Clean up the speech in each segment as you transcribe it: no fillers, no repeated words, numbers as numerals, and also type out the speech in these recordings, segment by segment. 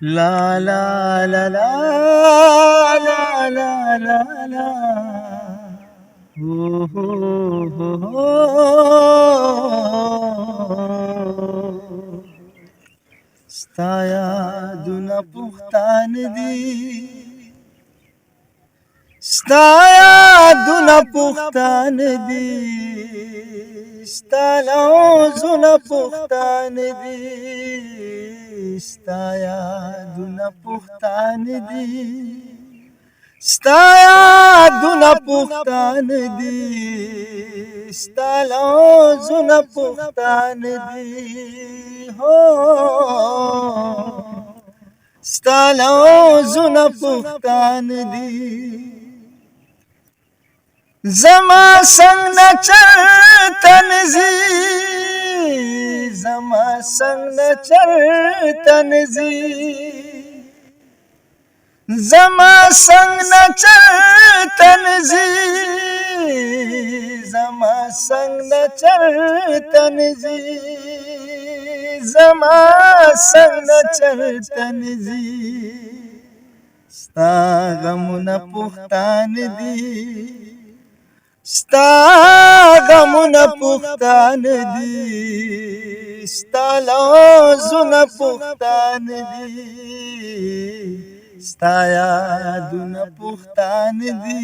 La la la la la la la la. Oh, oh, oh, oh. ستا یادونه پوښتان دي ستا یادونه پوښتان دي ستا لوزونه پوښتان دي ستا یادونه پوښتان دي ستا یادونه پوښتان دي ستا لوزونه پوښتان دي هو ستا لوزونه پوښتان دي زما څنګ نه چرته نځي زما څنګ نه چرته نځي زما څنګ نه چرته نځي زما څنګ نه چرته نځي زما څنګ نه چرته نځي ستا غمونه پوښتان دي ستا غمونه پوښتان دي ستا لوزونه پوښتان دي ستا یادونه پوښتان دي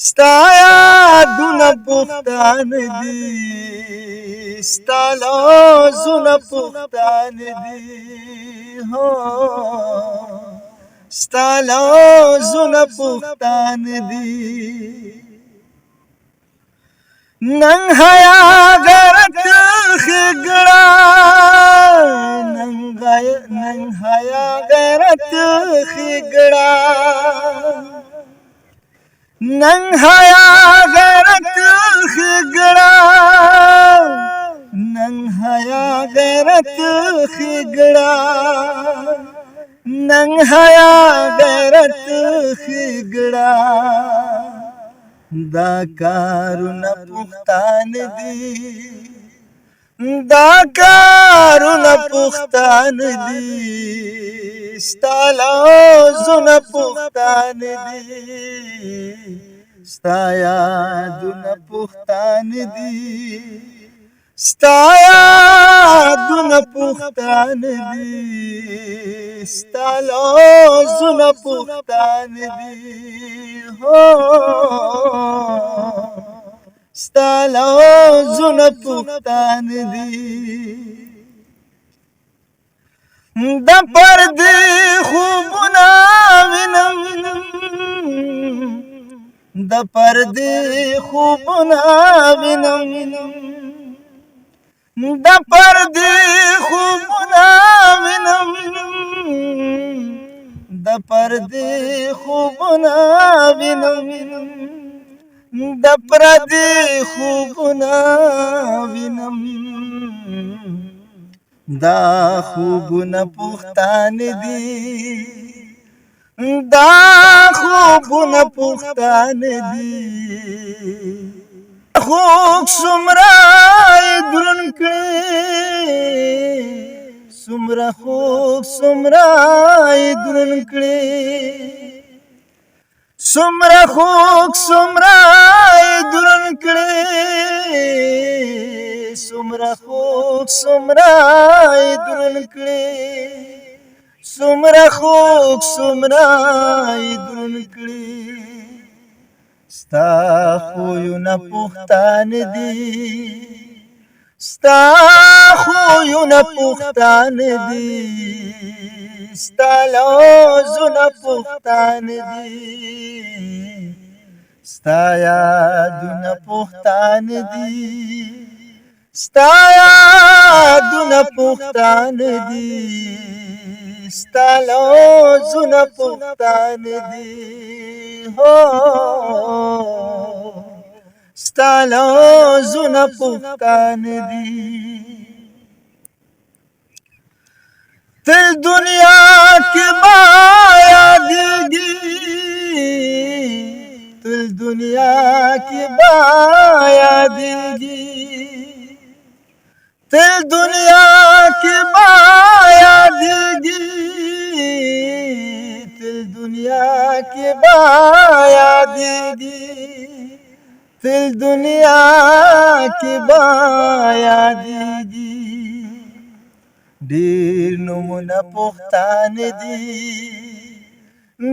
ستا یادونه پوښتان دي ستا لوزونه پوښتان دي هو ستا لوزونه پوښتان دي نن حیا غیرت ښېګړه نن حیا غیرت ښېګړه نن حیا غیرت ښېګړه نن حیا غیرت ښېګړه نن حیا غیرت ښېګړه دا کارونه پوښتان دي دا کارونه پوښتان دي ستا لوزونه پوښتان دي ستا یادونه پوښتان دي ستا یادونه پوښتان دي ستا لوزونه پوښتان دي هو ستا لوزونه پوښتان دي د پردې خوبونه وینم د پردې خوبونه وینم د پردې خوبونه وینم د پردې خوبونه وینم د پردې خوبونه وینم دا خوبونه پوښتان دي دا خوبونه پوښتان دي خوب څومره دروند کړي څومره خوب څومره دروند کړي څومره خوب څومره دروند کړي څومره خوب څومره دروند کړي څومره خوب څومره دروند کړي ستا خویونه پوښتان دي ستا خویونه پوښتان دي ستا لوزونه پوښتان دي ستا یادونه پوښتان دي ستا یادونه پوښتان دي ستا لوزونه پوښتان دي هو ستا لوزونه پوښتان دي تل دنیا کې با یادېږي تل دنیا کې با یادېږي تل دنیا کې با یادېږي फिर दुनिया की बायादीगी ډېر نومونه پښتانه دي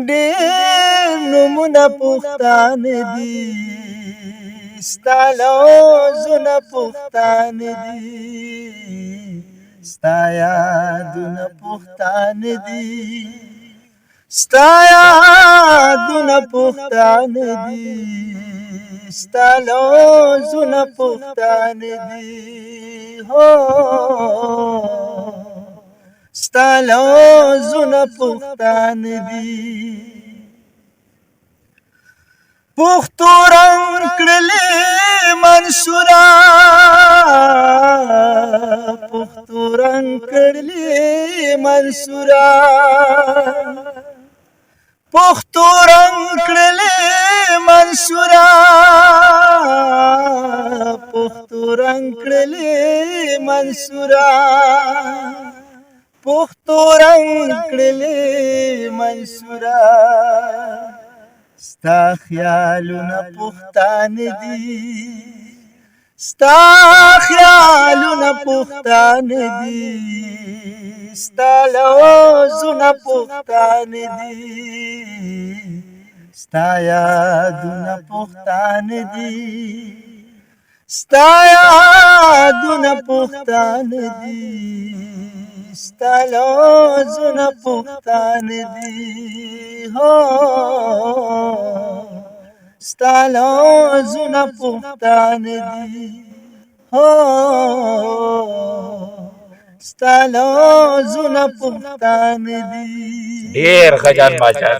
ډېر نومونه پښتانه دي ستا لوظونه پښتانه دي ستا یادونه پښتانه دي ستا یادونه پښتانه دي ستا لوظونه پښتانه دي هو ستا لوظونه پښتانه دي پښتو رنګ کړلې منصوره پښتو رنګ کړلې منصوره پښتو رنګ کړلې منصوره پښتو رنګ کړلې منصوره پښتو رنګ کړلې منصوره ستا خیالونه پښتانه دي ستا خیالونه پښتانه دي ستا لوظونه پښتانه دي ستا یادونه پښتانه دي ستا یادونه پښتانه دي ستا لوظونه پښتانه دي هو ستا لوظونه پښتانه دي هو ستا لوظونه پښتانه دي ډېر ښه جان باچا